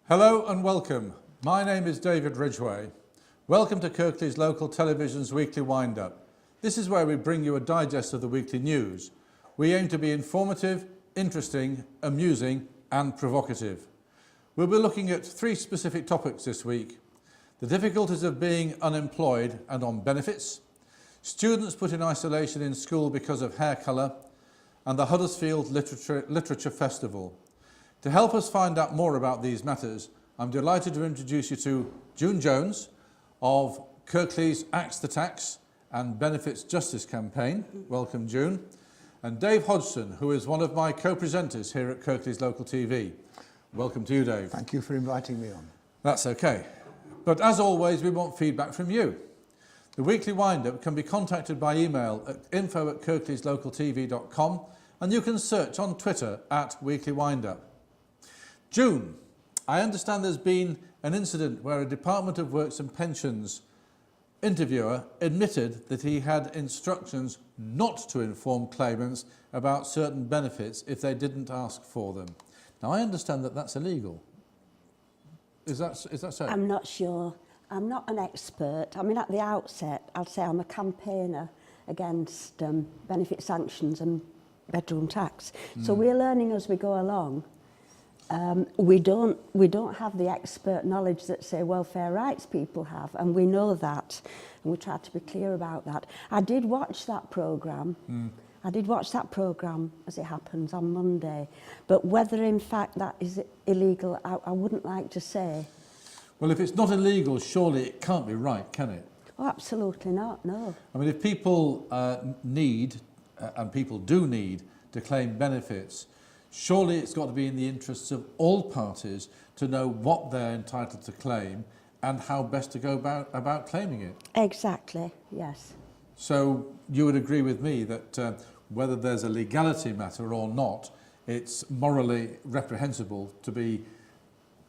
Hello and welcome. My name is David Ridgway. Welcome to Kirklees Local Television's weekly wind-up. This is where we bring you a digest of the weekly news. We aim to be informative, interesting, amusing and provocative. We'll be looking at three specific topics this week: the difficulties of being unemployed and on benefits, students put in isolation in school because of hair colour, and the Huddersfield Literature Festival. To help us find out more about these matters, I'm delighted to introduce you to June Jones of Kirklees Axe The Tax and Benefits Justice Campaign. Welcome, June. And Dave Hodgson, who is one of my co-presenters here at Kirklees Local TV. Welcome to you, Dave. Thank you for inviting me on. That's okay. But as always, we want feedback from you. The weekly wind-up can be contacted by email at info@kirkleeslocaltv.com, and you can search on Twitter at Weekly Wind-up. June, I understand there's been an incident where a Department of Works and Pensions interviewer admitted that he had instructions not to inform claimants about certain benefits if they didn't ask for them. Now, I understand that that's illegal. Is that so? I'm not sure. I'm not an expert. I mean, at the outset, I'll say I'm a campaigner against benefit sanctions and bedroom tax. So we're learning as we go along. We don't have the expert knowledge that, say, welfare rights people have, and we know that, and we try to be clear about that. I did watch that programme. I did watch that programme, as it happens, on Monday, but whether in fact that is illegal, I wouldn't like to say. Well, if it's not illegal, surely it can't be right, can it? Oh, absolutely not, no. I mean, if people need, and people do need, to claim benefits, surely it's got to be in the interests of all parties to know what they're entitled to claim and how best to go about claiming it. Exactly, yes. So you would agree with me that whether there's a legality matter or not, it's morally reprehensible to be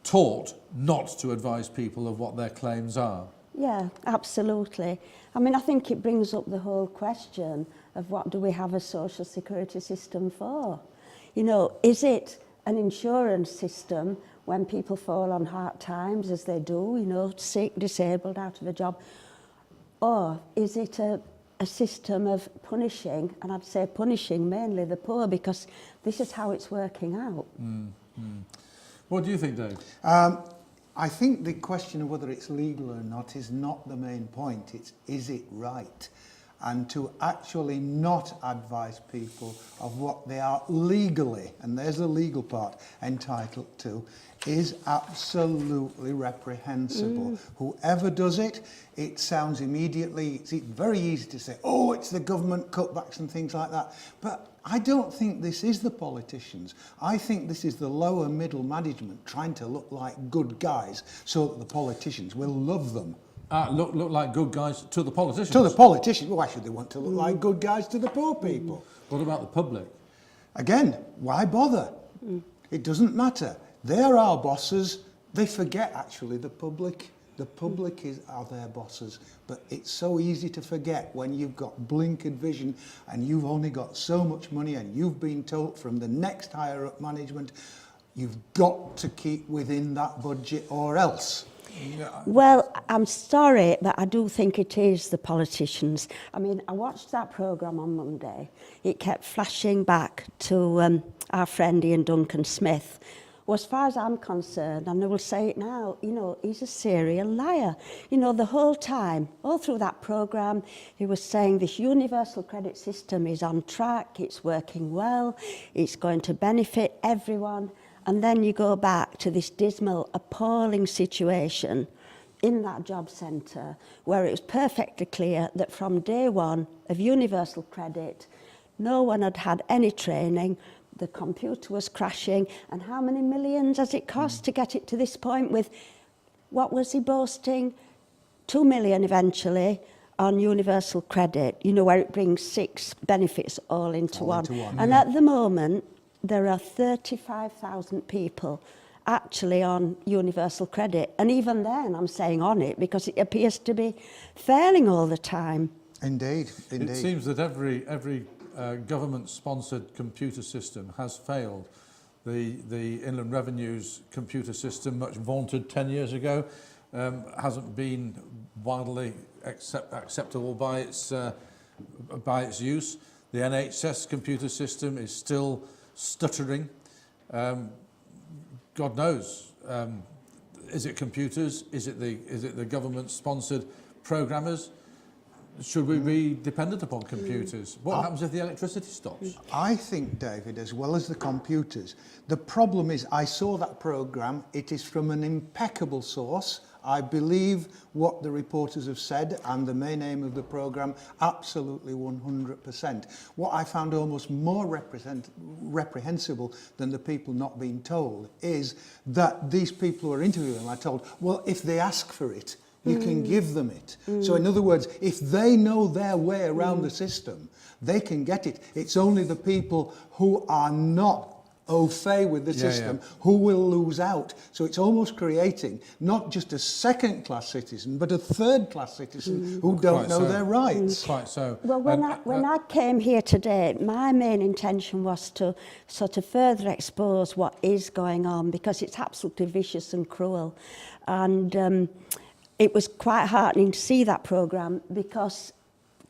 taught not to advise people of what their claims are. Yeah, absolutely. I mean, I think it brings up the whole question of what do we have a social security system for? You know, is it an insurance system when people fall on hard times, as they do, you know, sick, disabled, out of a job? Or is it a system of punishing, and I'd say punishing mainly the poor, because this is how it's working out? What do you think, Dave? I think the question of whether it's legal or not is not the main point. It's, is it right? And to actually not advise people of what they are legally, and there's the legal part, entitled to, is absolutely reprehensible. Whoever does it, it sounds immediately, it's very easy to say, oh, it's the government cutbacks and things like that. But I don't think this is the politicians. I think this is the lower middle management trying to look like good guys so that the politicians will love them. Look like good guys to the politicians. To the politicians. Why should they want to look like good guys to the poor people? What about the public? Again, why bother? It doesn't matter. They're our bosses. They forget, actually, the public. The public are their bosses. But it's so easy to forget when you've got blinkered vision and you've only got so much money and you've been told from the next higher up management, you've got to keep within that budget or else. Well, I'm sorry, but I do think it is the politicians. I mean, I watched that programme on Monday. It kept flashing back to our friend Ian Duncan Smith. Well, as far as I'm concerned, and I will say it now, you know, he's a serial liar. You know, the whole time, all through that programme, he was saying this universal credit system is on track, it's working well, it's going to benefit everyone. And then you go back to this dismal, appalling situation in that job centre where it was perfectly clear that from day one of universal credit, no one had had any training, the computer was crashing, and how many millions has it cost to get it to this point with, what was he boasting? 2 million eventually on universal credit, you know, where it brings 6 benefits all into one. And at the moment, there are 35,000 people actually on universal credit. And even then, I'm saying on it because it appears to be failing all the time. Indeed, indeed. It seems that every government-sponsored computer system has failed. The Inland Revenue's computer system, much vaunted 10 years ago, hasn't been widely acceptable by its use. The NHS computer system is still stuttering. God knows, is it computers? Is it the government-sponsored programmers? Should we be dependent upon computers? What happens if the electricity stops? I think, David, as well as the computers, the problem is I saw that programme. It is from an impeccable source. I believe what the reporters have said, and the main aim of the programme, absolutely 100%. What I found almost more reprehensible than the people not being told is that these people who are interviewing them are told, well, if they ask for it, you can give them it. So in other words, if they know their way around the system, they can get it. It's only the people who are not au fait with the system who will lose out. So it's almost creating not just a second-class citizen, but a third-class citizen who don't know their rights. Quite so. Well, when I came here today, my main intention was to sort of further expose what is going on, because it's absolutely vicious and cruel. And it was quite heartening to see that programme, because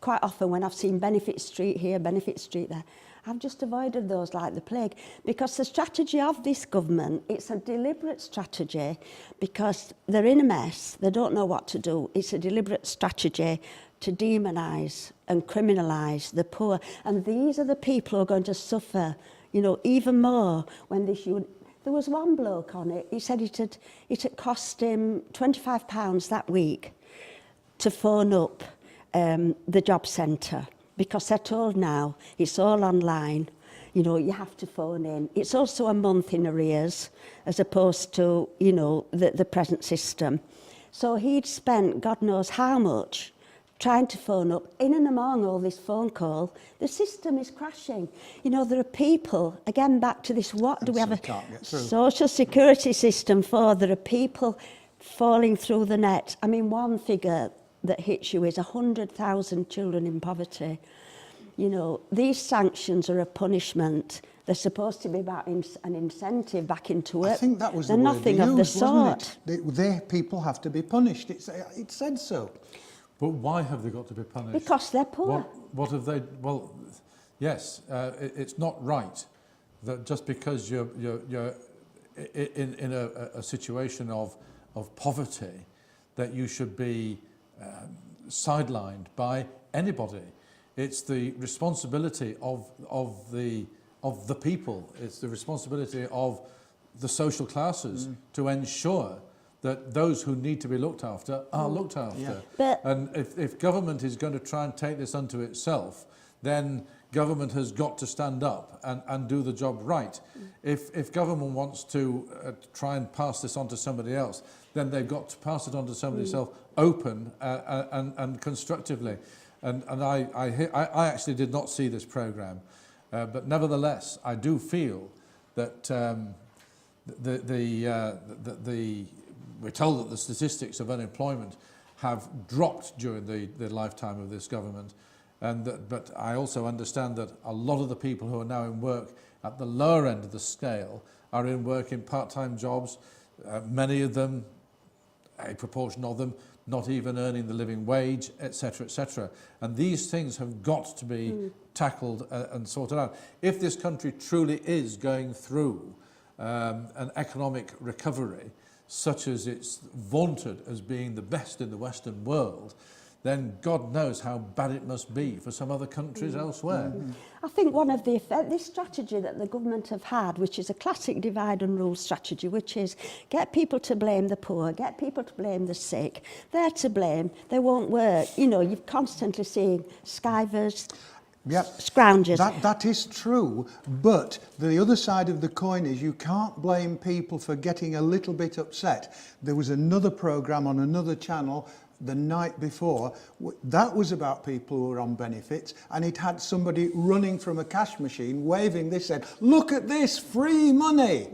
quite often when I've seen Benefit Street here, Benefit Street there, I've just avoided those like the plague, because the strategy of this government, it's a deliberate strategy, because they're in a mess, they don't know what to do. It's a deliberate strategy to demonise and criminalise the poor. And these are the people who are going to suffer, you know, even more when this unit. There was one bloke on it, he said it had cost him £25 that week to phone up the job centre, because they're told now it's all online, you know, you have to phone in. It's also a month in arrears as opposed to, you know, the present system. So he'd spent God knows how much trying to phone up. In and among all this phone call, the system is crashing. You know, there are people, again back to this, what do we have a social security system for? There are people falling through the net. I mean, one figure that hits you is 100,000 children in poverty. You know, these sanctions are a punishment. They're supposed to be about an incentive back into work. I think that was They're the word nothing they of the used, wasn't sort. it? Their people have to be punished. It said so. But why have they got to be punished? Because they're poor. What have they? Well, yes, it's not right that just because you're in a situation of poverty, that you should be sidelined by anybody. It's the responsibility of the people. It's the responsibility of the social classes to ensure that those who need to be looked after are looked after. Yeah. And if government is going to try and take this unto itself, then government has got to stand up and do the job right. If government wants to try and pass this on to somebody else, then they've got to pass it on to somebody else open and constructively. And I actually did not see this programme, but nevertheless, I do feel that we're told that the statistics of unemployment have dropped during the lifetime of this government, but I also understand that a lot of the people who are now in work at the lower end of the scale are in work in part-time jobs, many of them, a proportion of them, not even earning the living wage, etc., etc. And these things have got to be tackled and sorted out. If this country truly is going through an economic recovery, such as it's vaunted as being the best in the Western world, then God knows how bad it must be for some other countries elsewhere. I think one of this strategy that the government have had, which is a classic divide and rule strategy, which is get people to blame the poor, get people to blame the sick, they're to blame, they won't work. You know, you're constantly seeing skivers, scroungers. That is true, but the other side of the coin is you can't blame people for getting a little bit upset. There was another programme on another channel the night before, that was about people who were on benefits, and it had somebody running from a cash machine waving this, said, look at this, free money.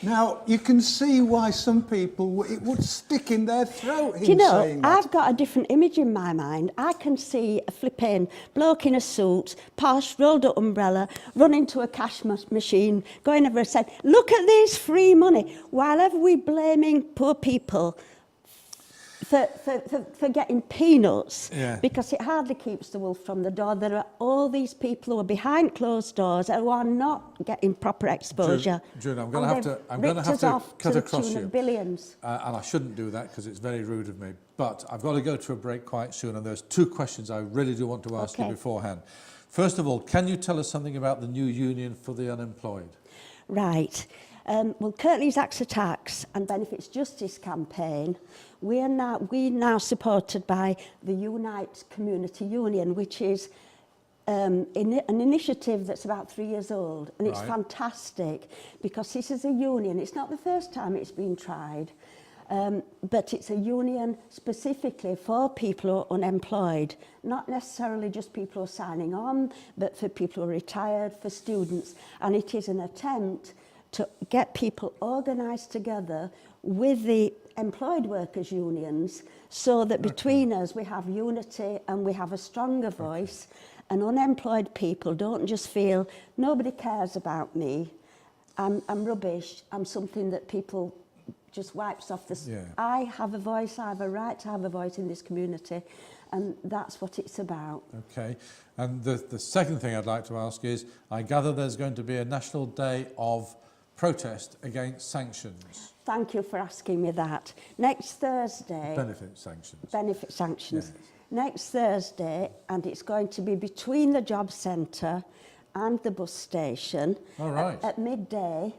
Now, you can see why some people, it would stick in their throat, Do you him know, saying that. I've got a different image in my mind. I can see a flipping bloke in a suit, posh, rolled up umbrella, running to a cash machine, going over and saying, look at this free money, while ever we blaming poor people for getting peanuts, Yeah. because it hardly keeps the wolf from the door. There are all these people who are behind closed doors who are not getting proper exposure. June, I'm And going to they've have ripped to us off cut to the across tune you. of billions. And I shouldn't do that because it's very rude of me. But I've got to go to a break quite soon, and there's two questions I really do want to ask you Okay. beforehand. First of all, can you tell us something about the new union for the unemployed? Right. Well, Kirklees Axe The Tax and Benefits Justice campaign, we're now supported by the Unite Community Union, which is an initiative that's about 3 years old, and it's Right. fantastic because this is a union. It's not the first time it's been tried, but it's a union specifically for people who are unemployed, not necessarily just people who are signing on, but for people who are retired, for students, and it is an attempt to get people organised together with the employed workers' unions so that between us we have unity and we have a stronger voice, and unemployed people don't just feel nobody cares about me, I'm rubbish, I'm something that people just wipes off the... Yeah. I have a voice, I have a right to have a voice in this community, and that's what it's about. Okay. And the second thing I'd like to ask is, I gather there's going to be a national day of protest against sanctions. Thank you for asking me that. Next Thursday... Benefit sanctions. Benefit sanctions. Yes. Next Thursday, and it's going to be between the job centre and the bus station All right. at midday.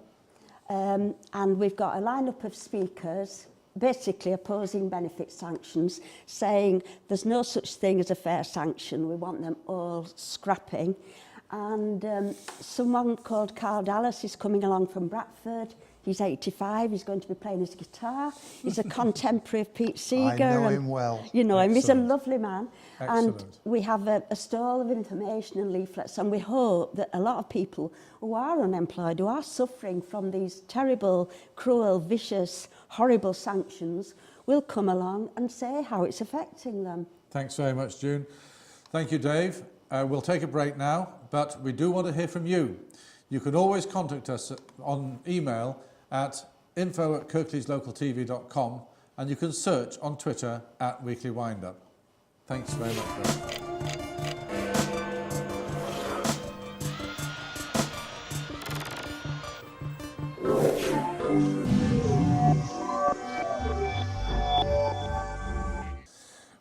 And we've got a lineup of speakers basically opposing benefit sanctions, saying there's no such thing as a fair sanction, we want them all scrapping. And someone called Carl Dallas is coming along from Bradford. He's 85, he's going to be playing his guitar. He's a contemporary of Pete Seeger. I know and him well. You know him, he's a Excellent. lovely man. Excellent. And we have a stall of information and leaflets, and we hope that a lot of people who are unemployed, who are suffering from these terrible, cruel, vicious, horrible sanctions, will come along and say how it's affecting them. Thanks very much, June. Thank you, Dave. We'll take a break now, but we do want to hear from you. You can always contact us on email at info@kirkleeslocaltv.com, and you can search on Twitter at Weekly Windup. Thanks very much, Dave.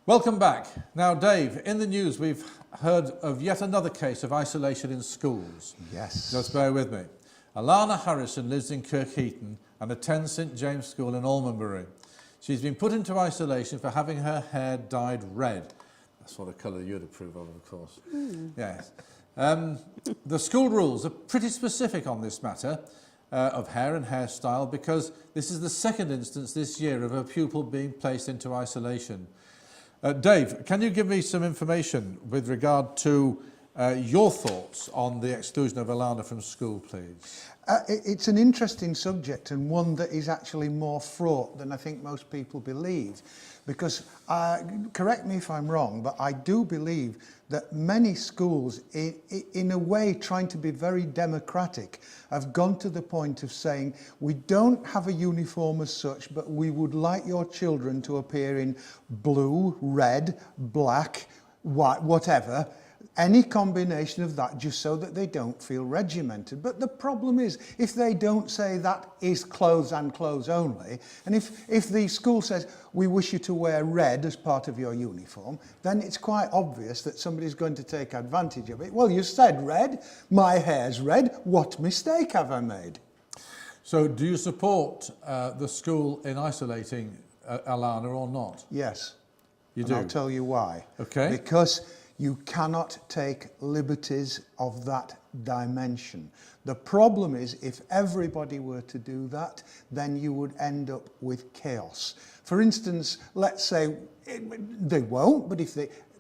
Welcome back. Now, Dave, in the news we've heard of yet another case of isolation in schools. Yes. Just bear with me. Alana Harrison lives in Kirkheaton and attends St James School in Almonbury. She's been put into isolation for having her hair dyed red. That's what a colour you'd approve of course. Yes. The school rules are pretty specific on this matter of hair and hairstyle, because this is the second instance this year of a pupil being placed into isolation. Dave, can you give me some information with regard to your thoughts on the exclusion of Alana from school, please? It's an interesting subject, and one that is actually more fraught than I think most people believe. Because, correct me if I'm wrong, but I do believe that many schools, in a way trying to be very democratic, have gone to the point of saying, we don't have a uniform as such, but we would like your children to appear in blue, red, black, white, whatever, any combination of that, just so that they don't feel regimented. But the problem is, if they don't say that is clothes and clothes only, and if the school says, we wish you to wear red as part of your uniform, then it's quite obvious that somebody's going to take advantage of it. Well, you said red, my hair's red, what mistake have I made? So do you support the school in isolating Alana or not? Yes. You And do? I'll tell you why. Okay. Because you cannot take liberties of that dimension. The problem is, if everybody were to do that, then you would end up with chaos. For instance, let's say, they won't, but if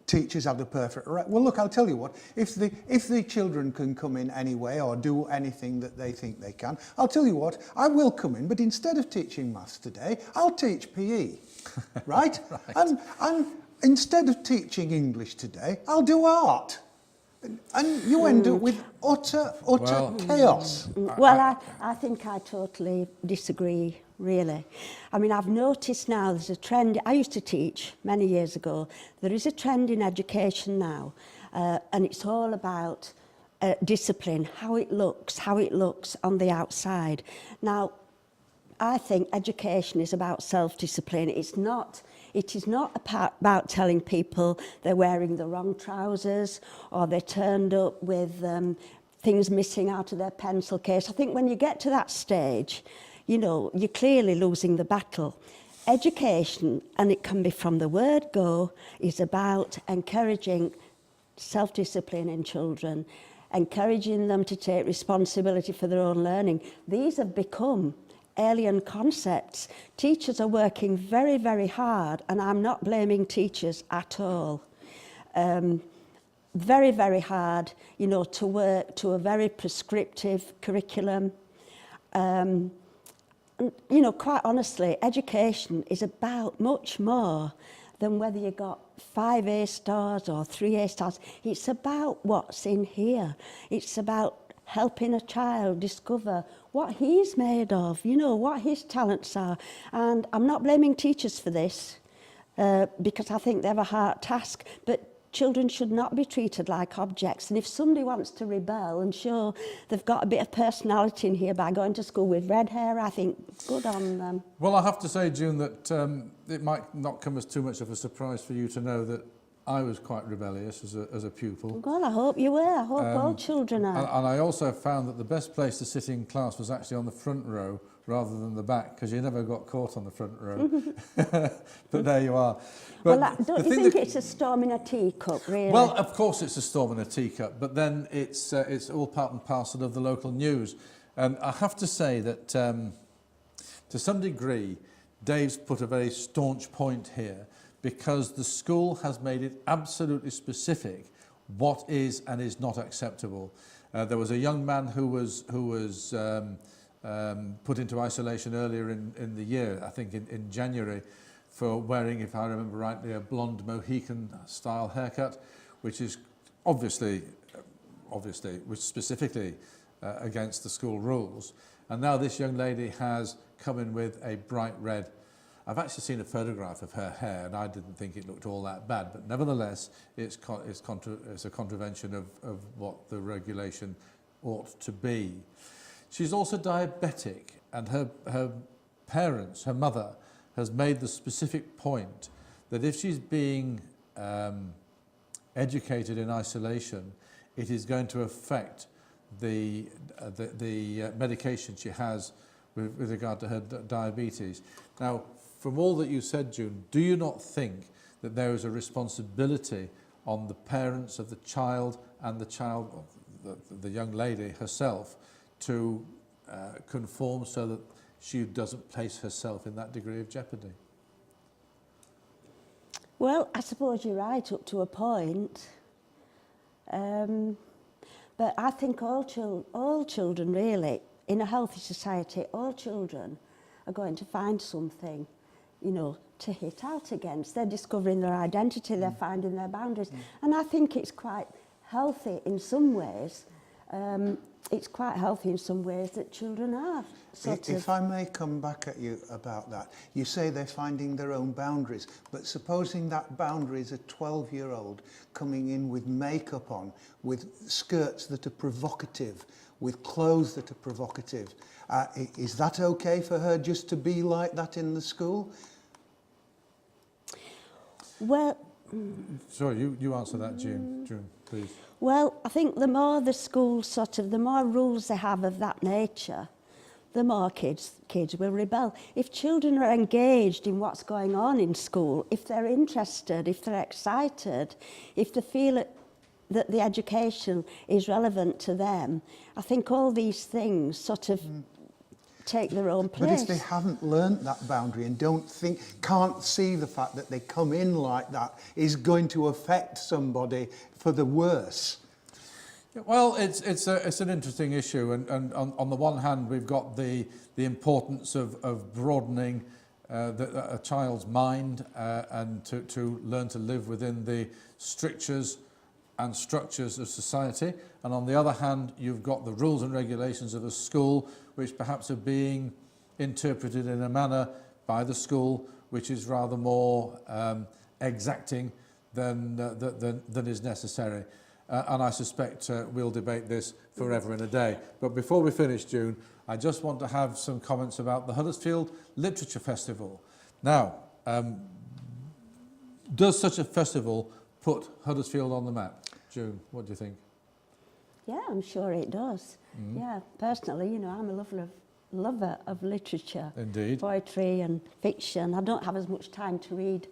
teachers have the perfect right. Well, look, I'll tell you what, if the children can come in anyway or do anything that they think they can, I'll tell you what, I will come in, but instead of teaching maths today, I'll teach PE, right? And instead of teaching English today, I'll do art. And you end up with utter chaos. Well, I think I totally disagree, really. I mean, I've noticed now there's a trend. I used to teach many years ago. There is a trend in education now, and it's all about discipline, how it looks on the outside. Now, I think education is about self-discipline. It is not about telling people they're wearing the wrong trousers or they're turned up with things missing out of their pencil case. I think when you get to that stage, you know, you're clearly losing the battle. Education, and it can be from the word go, is about encouraging self-discipline in children, encouraging them to take responsibility for their own learning. These have become alien concepts. Teachers are working very, very hard, and I'm not blaming teachers at all. Very, very hard, you know, to work to a very prescriptive curriculum. And, you know, quite honestly, education is about much more than whether you got 5 A stars or 3 A stars. It's about what's in here. It's about helping a child discover what he's made of, you know, what his talents are. And I'm not blaming teachers for this, because I think they have a hard task, but children should not be treated like objects. And if somebody wants to rebel and show they've got a bit of personality in here by going to school with red hair, I think good on them. Well, I have to say, June, that it might not come as too much of a surprise for you to know that I was quite rebellious as a pupil. Well, I hope you were. I hope all children are. And I also found that the best place to sit in class was actually on the front row rather than the back, because you never got caught on the front row. But there you are. But well, don't you think it's a storm in a teacup, really? Well, of course it's a storm in a teacup, but then it's all part and parcel of the local news. And I have to say that to some degree, Dave's put a very staunch point here, because the school has made it absolutely specific what is and is not acceptable. There was a young man who was put into isolation earlier in the year, I think in January, for wearing, if I remember rightly, a blonde Mohican style haircut, which is obviously which specifically against the school rules. And now this young lady has come in with a bright red. I've actually seen a photograph of her hair, and I didn't think it looked all that bad, but nevertheless, it's a contravention of what the regulation ought to be. She's also diabetic, and her parents, her mother, has made the specific point that if she's being educated in isolation, it is going to affect the medication she has with regard to her diabetes. Now, from all that you said, June, do you not think that there is a responsibility on the parents of the child and the young lady herself to conform so that she doesn't place herself in that degree of jeopardy? Well, I suppose you're right up to a point. But I think all children, really, in a healthy society, all children are going to find something, you know, to hit out against. They're discovering their identity, they're finding their boundaries. And I think it's quite healthy in some ways. It's quite healthy in some ways that children are If I may come back at you about that, you say they're finding their own boundaries, but supposing that boundary is a 12-year-old coming in with makeup on, with skirts that are provocative, with clothes that are provocative, is that okay for her just to be like that in the school? Well... Sorry, you answer that, June, please. Well, I think the more the schools the more rules they have of that nature, the more kids will rebel. If children are engaged in what's going on in school, if they're interested, if they're excited, if they feel that the education is relevant to them, I think all these things take their own place. But if they haven't learnt that boundary and can't see the fact that they come in like that is going to affect somebody for the worse. Well, it's an interesting issue, and on the one hand, we've got the importance of broadening a child's mind and to learn to live within the strictures and structures of society, and on the other hand, you've got the rules and regulations of a school which perhaps are being interpreted in a manner by the school which is rather more exacting than is necessary. And I suspect we'll debate this forever and a day. But before we finish, June, I just want to have some comments about the Huddersfield Literature Festival. Now, does such a festival put Huddersfield on the map? June, what do you think? Yeah, I'm sure it does. Yeah, personally, you know, I'm a lover of literature. Indeed. Poetry and fiction. I don't have as much time to read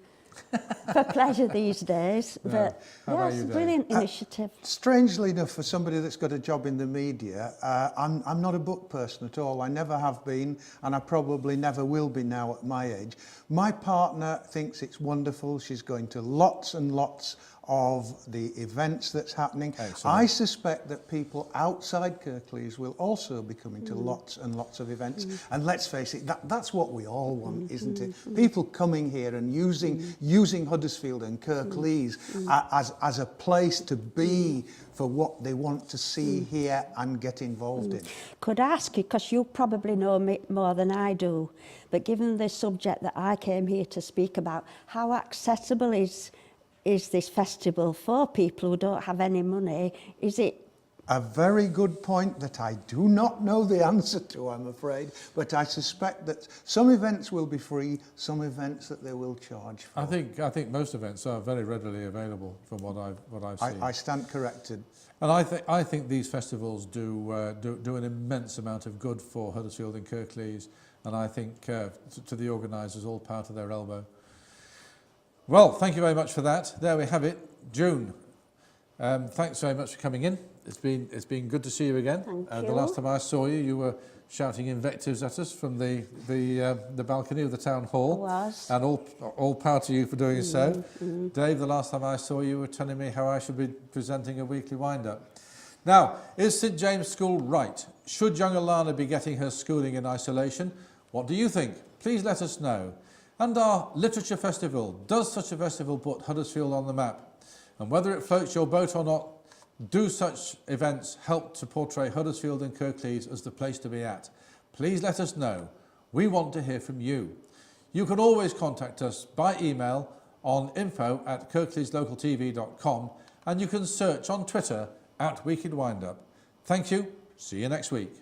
for pleasure these days, No. but How yeah, about it's you, a Dave? brilliant initiative. Strangely enough, for somebody that's got a job in the media, I'm not a book person at all. I never have been, and I probably never will be now at my age. My partner thinks it's wonderful. She's going to lots and lots of the events that's happening. Excellent. I suspect that people outside Kirklees will also be coming to lots and lots of events. And let's face it, that's what we all want, isn't it? People coming here and using Huddersfield and Kirklees as a place to be for what they want to see, hear and get involved in. Could I ask you, because you probably know me more than I do, but given the subject that I came here to speak about, how accessible is this festival for people who don't have any money? Is it? A very good point that I do not know the answer to, I'm afraid, but I suspect that some events will be free, some events that they will charge for. I think most events are very readily available from what I've seen. I stand corrected. And I think these festivals do an immense amount of good for Huddersfield and Kirklees, and I think to the organisers, all power to their elbow. Well, thank you very much for that. There we have it. June, thanks very much for coming in. It's been good to see you again. Thank The you. last time I saw you, you were shouting invectives at us from the balcony of the town hall. I was. And all power to you for doing so. Dave, the last time I saw you, were telling me how I should be presenting a weekly wind-up. Now, is St James School right? Should young Alana be getting her schooling in isolation? What do you think? Please let us know. And our Literature Festival, does such a festival put Huddersfield on the map? And whether it floats your boat or not, do such events help to portray Huddersfield and Kirklees as the place to be at? Please let us know. We want to hear from you. You can always contact us by email on info@kirkleeslocaltv.com, and you can search on Twitter @Weekend Windup. Thank you. See you next week.